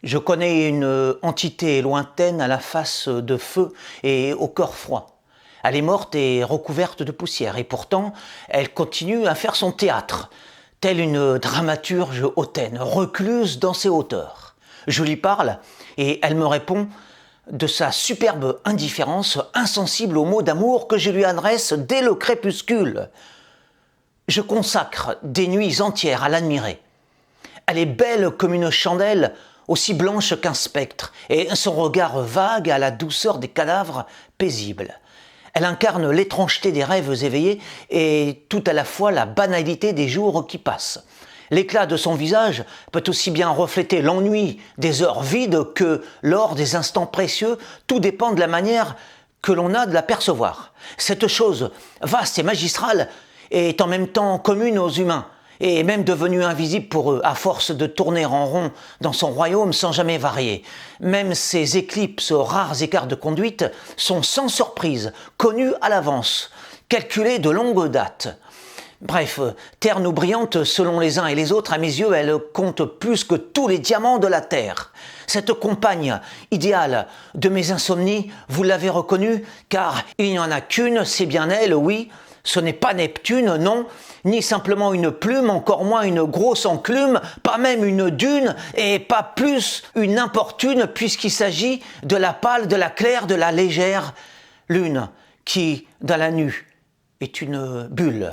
Je connais une entité lointaine à la face de feu et au cœur froid. Elle est morte et recouverte de poussière, et pourtant, elle continue à faire son théâtre, telle une dramaturge hautaine, recluse dans ses hauteurs. Je lui parle, et elle me répond de sa superbe indifférence, insensible aux mots d'amour que je lui adresse dès le crépuscule. Je consacre des nuits entières à l'admirer. Elle est belle comme une chandelle, aussi blanche qu'un spectre, et son regard vague a la douceur des cadavres paisibles. Elle incarne l'étrangeté des rêves éveillés et tout à la fois la banalité des jours qui passent. L'éclat de son visage peut aussi bien refléter l'ennui des heures vides que l'or des instants précieux, tout dépend de la manière que l'on a de la percevoir. Cette chose vaste et magistrale est en même temps commune aux humains, et même devenu invisible pour eux, à force de tourner en rond dans son royaume sans jamais varier. Même ces éclipses, rares écarts de conduite, sont sans surprise, connus à l'avance, calculés de longue date. Bref, terne ou brillante selon les uns et les autres, à mes yeux, elle compte plus que tous les diamants de la terre. Cette compagne idéale de mes insomnies, vous l'avez reconnue, car il n'y en a qu'une, c'est bien elle, oui. Ce n'est pas Neptune, non, ni simplement une plume, encore moins une grosse enclume, pas même une dune, et pas plus une importune, puisqu'il s'agit de la pâle, de la claire, de la légère lune, qui, dans la nue, est une bulle.